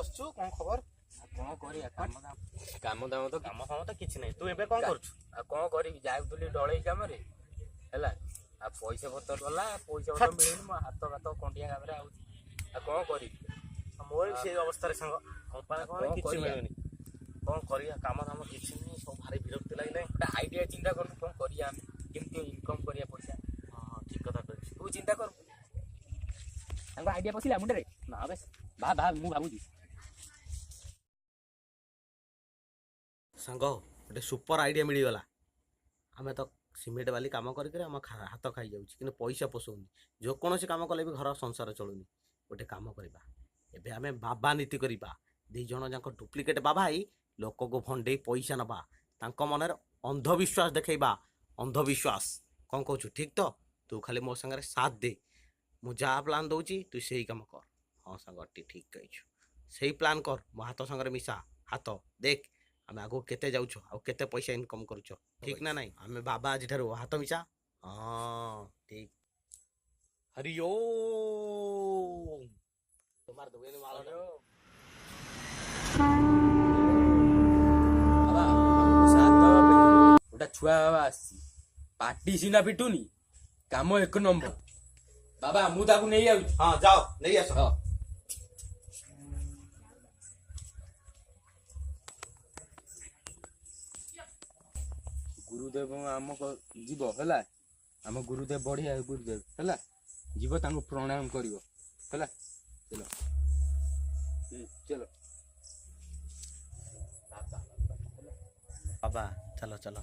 ବସଛୁ କଣ ଖବର? କଣ କରିବା କାମ ଦାମ ତ କାମ ଫାମ ତ କିଛି ନାହିଁ। ତୁ ଏବେ କଣ କରୁଛୁ? ଆଉ କଣ କରିବି ଯାଉଥିଲି ଡଳେଇ କାମରେ ହେଲା ଆଉ ପଇସା ପତ୍ର ଗଲା ପଇସା ପତ୍ର ମିଳୁନି ମୋ ହାତ କଣ୍ଡିଆ କାମରେ ଆଉଛି ଆଉ କଣ କରିବି। ମୋର ବି ସେଇ ଅବସ୍ଥାରେ ସାଙ୍ଗ କମ୍ପାନୀ କଣ କିଛି କରିବା? ମିଳୁନି। କଣ କରିବା କାମ ଦାମ କିଛି ନାହିଁ ସବୁ ଭାରି ବିରକ୍ତି ଲାଗିଲାଣି। ଗୋଟେ ଆଇଡିଆ ଚିନ୍ତା କରୁନୁ କଣ କରିବା ଆମେ କେମିତି ଇନକମ୍ କରିବା ପଇସା। ହଁ ଠିକ କଥା କହିଛୁ। ତୁ ଚିନ୍ତା କର ତାଙ୍କ ଆଇଡିଆ ପଶିଲା ମୁଣ୍ଡରେ ନା ବେଶ ଭାବ ମୁଁ ଭାବୁଛି ସାଙ୍ଗ ଗୋଟେ ସୁପର ଆଇଡ଼ିଆ ମିଳିଗଲା। ଆମେ ତ ସିମେଣ୍ଟ ବାଲି କାମ କରିକି ଆମ ହାତ ଖାଇଯାଉଛି କିନ୍ତୁ ପଇସା ପଶଉନି। ଯେକୌଣସି କାମ କଲେ ବି ଘର ସଂସାର ଚଳୁନି। ଗୋଟେ କାମ କରିବା ଏବେ ଆମେ ବାବା ନୀତି କରିବା। ଦୁଇ ଜଣ ଯାକ ଡୁପ୍ଲିକେଟ ବାବା ହେଇ ଲୋକକୁ ଭଣ୍ଡେଇ ପଇସା ନେବା। ତାଙ୍କ ମନରେ ଅନ୍ଧବିଶ୍ୱାସ ଦେଖେଇବା। ଅନ୍ଧବିଶ୍ୱାସ କ'ଣ କହୁଛୁ ଠିକ୍ ତ? ତୁ ଖାଲି ମୋ ସାଙ୍ଗରେ ସାଥ ଦେ। ମୁଁ ଯାହା ପ୍ଲାନ୍ ଦେଉଛି ତୁ ସେଇ କାମ କର। ହଁ ସାଙ୍ଗ ଠିକ୍ କହିଛୁ। ସେଇ ପ୍ଲାନ୍ କର ମୋ ହାତ ସାଙ୍ଗରେ ମିଶା ହାତ ଦେଖ ଆମେ ଆଗକୁ କେତେ ଯାଉଛ ଆଉ କେତେ ପଇସା ଇନକମ୍ କରୁଛ ଠିକ୍ ନା ନାଇଁ? ଆମେ ବାବା ଆଜିଠାରୁ ହାତ ମିଶା। ହଁ ଠିକ୍। ହରି ଓମ୍। তোমার দোকানে মাল ଗୋଟେ ଛୁଆ ବାବା ଆସିଛି ପାଟି ସିନା ପିଟୁନି କାମ ଏକ ନମ୍ବର। ବାବା ମୁଁ ତାକୁ ନେଇ ଯାଉଛି। ହଁ ଯାଅ ନେଇ ଆସ। ହଁ ଗୁରୁଦେବ ଆମ ଯିବ ହେଲା ଆମ ଗୁରୁଦେବ ବଢିଆ ଗୁରୁଦେବ ହେଲା ଯିବ ତାଙ୍କୁ ପ୍ରଣାମ କରିବ ହେଲା ଚାଲ ଚାଲ ବାବା ଚାଲ ଚାଲ।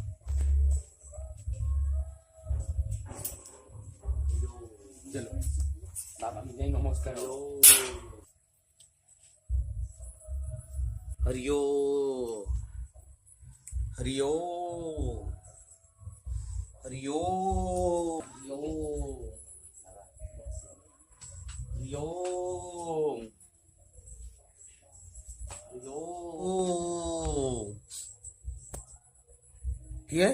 ଚାଲ ବାବା ଯାଇ ନମସ୍କାର। ହରି ଓମ୍ ହରି ଓମ୍ ହରି ଓମ୍ ହରି ଓମ୍ ହରି ଓମ୍। କିଏ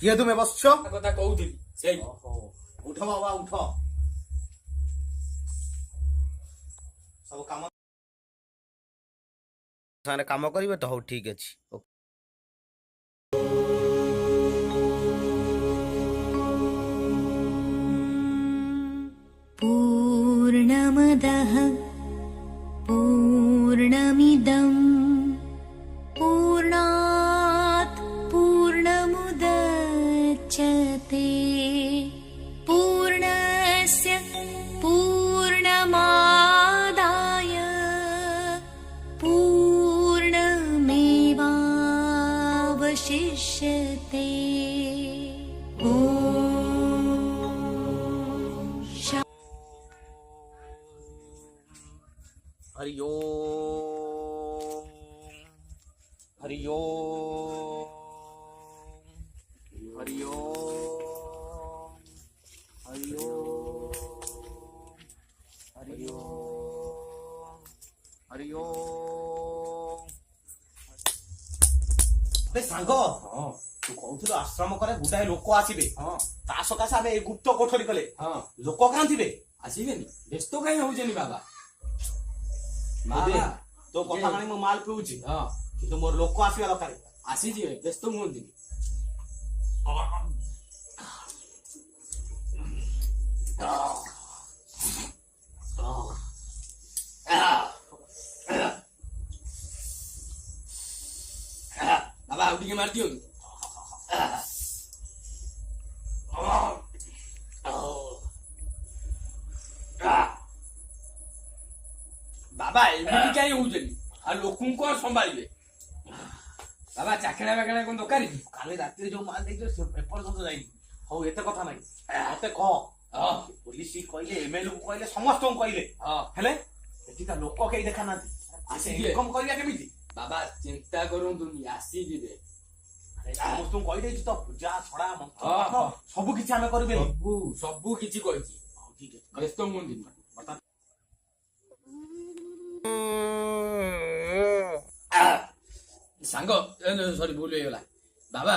କିଏ ତୁମେ ବସିଛ? କଥା କହୁଥିଲି ସେଇ ଉଠ ବାବା ଉଠ। ସବୁ କାମ ସାଙ୍ଗରେ କାମ କରିବେ ତ? ହଉ ଠିକ୍ ଅଛି। पूर्णमदः पूर्णमिदं पूर्णात् पूर्णमुदच्यते पूर्णस्य पूर्णमादाय पूर्णमेवावशिष्यते। हरि ओम हरि ओम हरि ओम हरि ओम हरि ओम हरि ओम। ସାଙ୍ଗ ତୁ କହୁଥିଲୁ ଆଶ୍ରମ କରେ ଗୁଡାଏ ଲୋକ ଆସିବେ। ହଁ ତା ସକାଶେ ଆମେ ଏଇ ଗୁପ୍ତ କୋଠରୀ କଲେ ହଁ ଲୋକ କାଁ ଥିବେ? ଆସିବେନି ବ୍ୟସ୍ତ କାହିଁ ହଉଛନ୍ତି ବାବା? ତୋ କଥା ମାନି ମୁଁ ମାଲ ପିଉଛି ହଁ କିନ୍ତୁ ମୋର ଲୋକ ଆସିବା ଦରକାର। ଆସିଯିବେ ବ୍ୟସ୍ତ ହୁଅନ୍ତିନି। ବାବା ଆଉ ଟିକେ ମାରି ଦିଅନ୍ତୁ। ବାବା ଏମିତି କାହିଁ ହଉଛନ୍ତି ଆଉ ଲୋକଙ୍କୁ କଣ ସମ୍ଭାଳିବେ? ବାବା ଚାକେଣା ବାକେଣା କଣ ଦରକାର କି? କାଲି ରାତିରେ ଯୋଉ ମାଲ ଦେଇଛ ଏପର୍ଯ୍ୟନ୍ତ ଯାଇନି। ହଉ ଏତେ କଥା ନାହିଁ ମତେ କହ। ହଁ ପୋଲିସ କହିଲେ ଏମଏଲଏ କୁ କହିଲେ ସମସ୍ତଙ୍କୁ କହିଲେ ହଁ ହେଲେ ଏଠି ତା ଲୋକ କେହି ଦେଖା ନାହାନ୍ତି। ଆସିଯିବେ। ଇନକମ କରିବା କେମିତି? ବାବା ଚିନ୍ତା କରନ୍ତୁନି ଆସିଯିବେ। ସମସ୍ତଙ୍କୁ କହିଦେଇଛୁ ତ ପୂଜା ଛଡା ହଁ, ମନ୍ତ୍ର ହଁ। ସବୁ କିଛି ଆମେ କରିବେ। ସବୁ କିଛି କହିଛି ଠିକ ଅଛି ବ୍ୟସ୍ତ ହୁଅନ୍ତିନି। ସାଙ୍ଗ ସରି ଭୁଲ ହେଇଗଲା ବାବା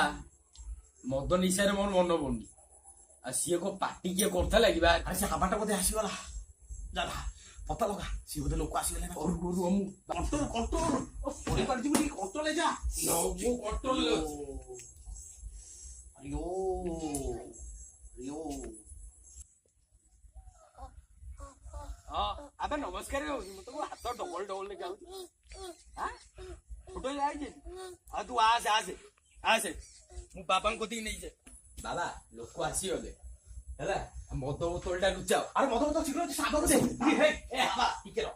ମଦ ନିଶାରେ ମୋର ମନ ପଡୁନି ଆଉ ସିଏ କୋ ପାଟି କିଏ କରୁଥିଲା କି ବା? ଆରେ ସେ ହାବାଟା ବୋଧେ ଆସିଗଲା। ଯା ପତା ଲଗା ସିଏ ବୋଧେ ଲୋକ ଆସିଗଲେ ନା ରୁହ ମୁଁ କଣ୍ଟ୍ରୋଲ ପଡ଼ି ପାରିଯିବୁ ଟିକେ କଣ୍ଟ୍ରୋଲ ଯା ମୁଁ କଣ୍ଟ୍ରୋଲ ରିଓ ରିଓ ଆବେ ନମସ୍କାର ମୁଁ ତ ହାତ ଡବଲ ଡବଲ ଲେଖା ହଉଛି ଫଟୋ ଯାଇଛି ଆଉ ତୁ ଆସେ ଆସେ ଆସେ ମୁଁ ବାବାଙ୍କ କତିକି ନେଇଯାଏ ବାବା ଲୋକ ଆସିଗଲେ ହେଲା ମଦ ବୋତଲଟା ଲୁଚାଅ ଆରେ ମଦ ମଦ ଶୀଘ୍ର ସାଗର ଦେ ଏ ବାବା ଟିକେ ରହ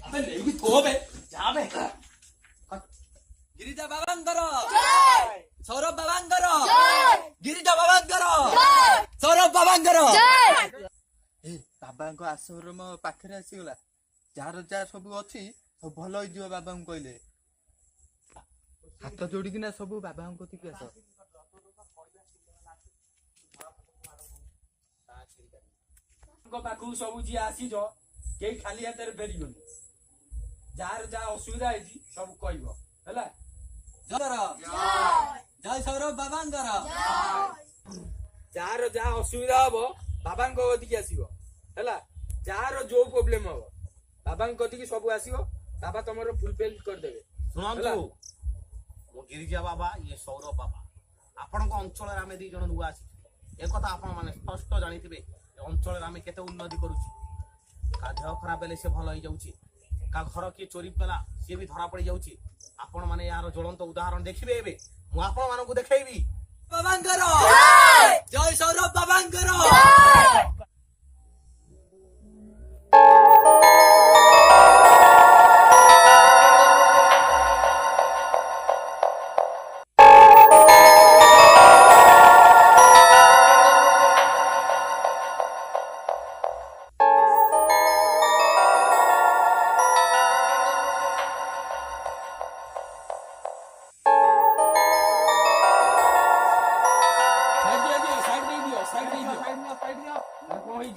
ଆବେ ନେଇକି କୋବେ ଯାବେ ଗିରିଜା ବାବାଙ୍କର ସୌରଭ ବାବାଙ୍କର ଗିରିଜା ବାବାଙ୍କର ସୌରଭ ବାବାଙ୍କର ଏ ବାବାଙ୍କ ଆଶ୍ରମ ପାଖରେ ଆସିଗଲା ଯାହାର ଯାହା ସବୁ ଅଛି ସବୁ ଭଲ ହେଇଯିବ ବାବାଙ୍କୁ କହିଲେ ହାତ ଯୋଡିକିନା ସବୁ ବାବାଙ୍କ କତିକି ଆସ ପାଖକୁ ସବୁ ଯିଏ ଆସିଛ କେହି ଖାଲି ହାତରେ ଫେରିବନି ଯାହାର ଯାହା ଅସୁବିଧା ହେଇଛି ସବୁ କହିବ ହେଲା ଜୟ ସୌରଭ ବାବାଙ୍କର ଯାହାର ଯାହା ଅସୁବିଧା ହବ ବାବାଙ୍କ କତିକି ଆସିବ ହେଲା ଯାହାର ଯୋଉ ପ୍ରୋବ୍ଲେମ ହବ ବାବାଙ୍କ କତିକି ସବୁ ଆସିବ ବାବା ତମର ଫୁଲଫିଲ କରିଦେବେ ଶୁଣନ୍ତୁ ମୁଁ ଗିରିଜା ବାବା ଇଏ ସୌରଭ ବାବା ଆପଣଙ୍କ ଅଞ୍ଚଳରେ ଆମେ 2 ଜଣ ନୂଆ ଆସିଛୁ ଏକଥା ଆପଣ ମାନେ ସ୍ପଷ୍ଟ ଜାଣିଥିବେ ଏ ଅଞ୍ଚଳରେ ଆମେ କେତେ ଉନ୍ନତି କରୁଛୁ କାହା ଦେହ ଖରାପ ହେଲେ ସେ ଭଲ ହେଇଯାଉଛି କାହା ଘର କିଏ ଚୋରି କଲା ସିଏ ବି ଧରା ପଡିଯାଉଛି ଆପଣ ମାନେ ଏହାର ଜ୍ୱଳନ୍ତ ଉଦାହରଣ ଦେଖିବେ ଏବେ ମୁଁ ଆପଣ ମାନଙ୍କୁ ଦେଖେଇବି ବାବାଙ୍କର ଜୟ ସୌରଭ ବାବାଙ୍କର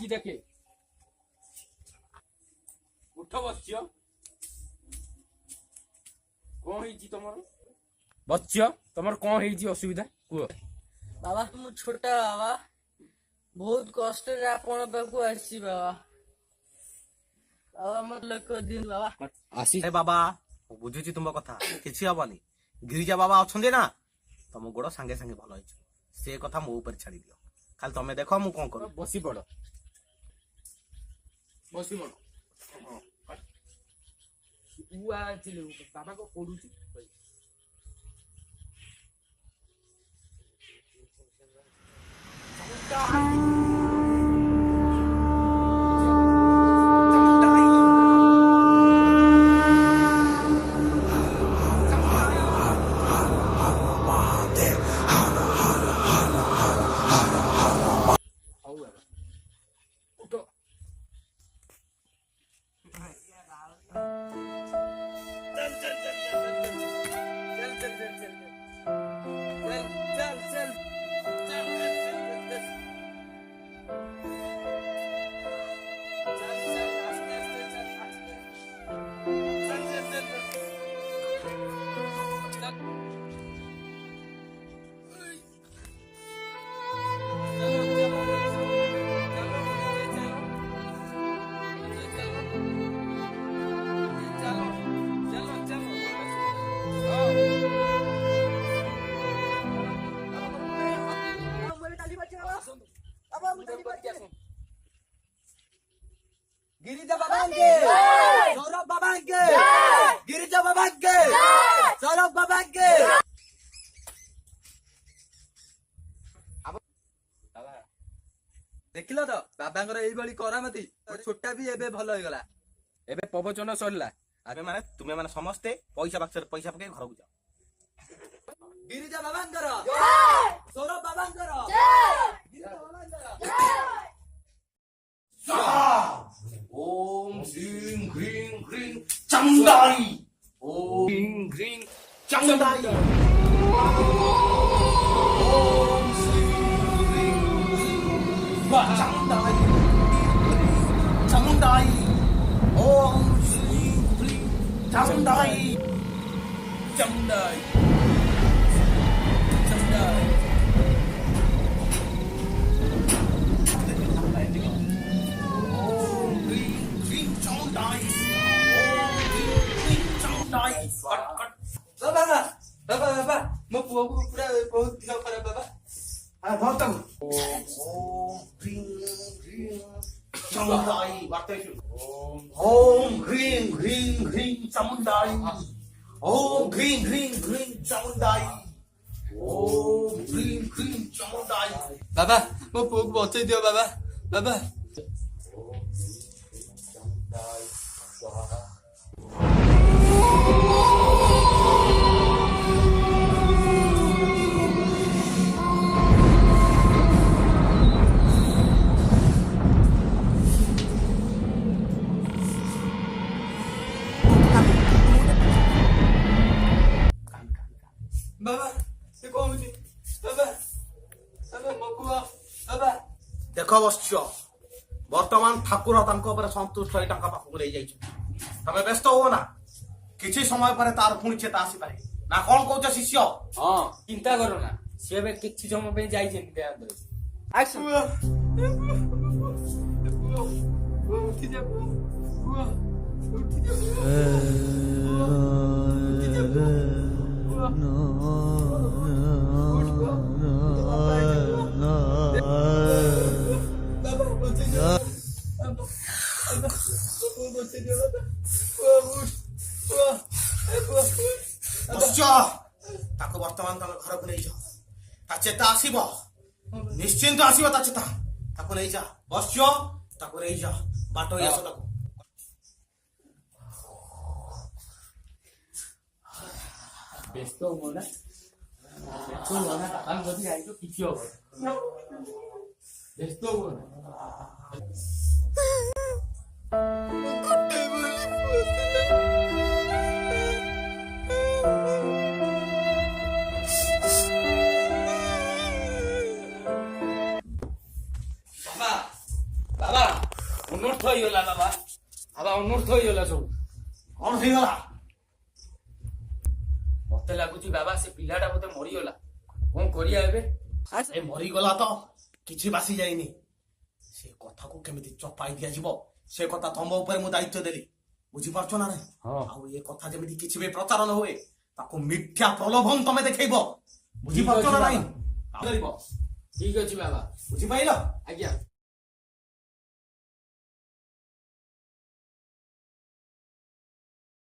ଦେଖେ ଉଠ ବସିଛ କଣ ହେଇଛି ତମର ବସିଛ ତମର କଣ ହେଇଛି ଅସୁବିଧା କୁହ ବାବା ମୁଁ ଛୋଟ ବାବା ବହୁତ କଷ୍ଟରେ ଆପଣ ପାଖକୁ ଆସିଛି ବାବା ବାବା ମତେ ଲୋକ ଦିଅନ୍ତୁ ବାବା ଆସି ବାବା ମୁଁ ବୁଝୁଛି ତୁମ କଥା କିଛି ହବନି ଗିରିଜା ବାବା ଅଛନ୍ତି ନା ତମ ଗୋଡ ସାଙ୍ଗେ ସାଙ୍ଗେ ଭଲ ହେଇଛି ସେ କଥା ମୋ ଉପରେ ଛାଡି ଦିଅ ଖାଲି ତମେ ଦେଖ ମୁଁ କଣ କରୁ ବସି ପଡ ବସି ପଡ ବାବାଙ୍କ ପଡୁଛି गिरिजा बाबांके सौरभ बाबांके गिरिजा बाबांके सौरभ बाबांके ଦେଖିଲ ତ ବାବାଙ୍କର ଏଇଭଳି କରାମତି ଛୋଟା ବି ଏବେ ଭଲ ହେଇଗଲା ଏବେ ପ୍ରବଚନ ସରିଲା ତୁମେ ମାନେ ସମସ୍ତେ ପଇସା ବାକ୍ସରେ ପଇସା ପକେଇ ଘରକୁ ଯାଅ गिरिजा बाबांकर सौरभ बाबांकर ओम श्रीं ह्रीं ह्रीं चंदाई ओम ह्रीं ह्रीं चंदाई ओम श्रीं ह्रीं चंदाई चंदाई ओम श्रीं ह्रीं चंदाई चंदाई चंदाई ପୁରା ବହୁତ ଦେହ ଖରାପ ବାବା। ଧର ତାକୁ। ଓମ୍ ହ୍ରିଂ ହ୍ରିଂ ଚାମୁଣ୍ଡାଇ ବାର୍ତ୍ତାଇଛୁ। ଓମ୍ ହ୍ରିଂ ହ୍ରିଂ ହ୍ରିଂ ଚାମୁଣ୍ଡାଇ। ଓମ୍ ହ୍ରିଂ ହ୍ରିଂ ହ୍ରିଂ ଚାମୁଣ୍ଡାଇ। ଓମ୍ ହ୍ରିଂ ହ୍ରିଂ ଚାମୁଣ୍ଡାଇ। ବାବା ମୋ ପୁଅକୁ ବଞ୍ଚେଇ ଦିଅ ବାବା। ବାବା ବାବା ସେ କଣ ହଉଛି ବାବା? ବାବା ମୋ ପୁଅ ବାବା। ଦେଖ ବଶ୍ୟ ବର୍ତ୍ତମାନ ଠାକୁର ତାଙ୍କ ଉପରେ ସନ୍ତୁଷ୍ଟ ହୋଇ ତାଙ୍କ ପାଖକୁ ନେଇଯାଇଛନ୍ତି। ତମେ ବ୍ୟସ୍ତ ହୁଅ ନା, କିଛି ସମୟ ପରେ ତାର ପୁଣି ଚେତା ଆସିପାରେ। ନା କଣ କହୁଛ ଶିଷ୍ୟ? ହଁ ଚିନ୍ତା କର ନା, ସିଏ ଏବେ କିଛି ସମୟ ପାଇଁ ଯାଇଛନ୍ତି ଦେହାନ୍ତରେ। ପୁଅ ପୁଅ ଉଠିଯା ପୁଅ। ପୁଅ ଉଠିଯା ବଶ୍ୟ ତାକୁ ବର୍ତ୍ତମାନ ତମେ ଘରକୁ ନେଇଯାଅ। ତା ଚେତା ଆସିବ, ନିଶ୍ଚିନ୍ତ ଆସିବ ତା ଚେତା। ତାକୁ ନେଇଯା ବଶ୍ୟ, ତାକୁ ନେଇଯା। ବାଟ ଆସ ତାକୁ। ବ୍ୟସ୍ତ ହୁଅ ନା, ବ୍ୟସ୍ତ ହୁଅ ନା, ବାପାଙ୍କ କତିକି ଯାଇଛ କିଛି ହବ। ବ୍ୟସ୍ତ ହୁଅ ନା। ବାବା ବାବା ଅନର୍ଥ ହେଇଗଲା ବାବା। ବାବା ଅନର୍ଥ ହେଇଗଲା ସବୁ। କଣ ହେଇଗଲା? ମତେ ଲାଗୁଛି ବାବା ସେ ପିଲାଟା ବୋଧେ ମରିଗଲା। କଣ କରିବା ଏବେ? ଏ ମରିଗଲା ତ କିଛି ବାସି ଯାଇନି। ସେ କଥାକୁ କେମିତି ଚପାଇ ଦିଆଯିବ ସେ କଥା ତମ ଉପରେ ମୁଁ ଦାୟିତ୍ୱ ଦେଲି। ବୁଝିପାରୁଛ ନା ନାଇଁ? ଆଉ ଏ କଥା ଯେମିତି କିଛି ବି ପ୍ରଚାର ନ ହୁଏ, ତାକୁ ମିଥ୍ୟା ପ୍ରଲୋଭନ ତମେ ଦେଖେଇବ। ବୁଝିପାରୁଛ ନା ନାଇଁ? ଠିକ ଅଛି ବାବା। ବୁଝିପାଇଲ? ଆଜ୍ଞା।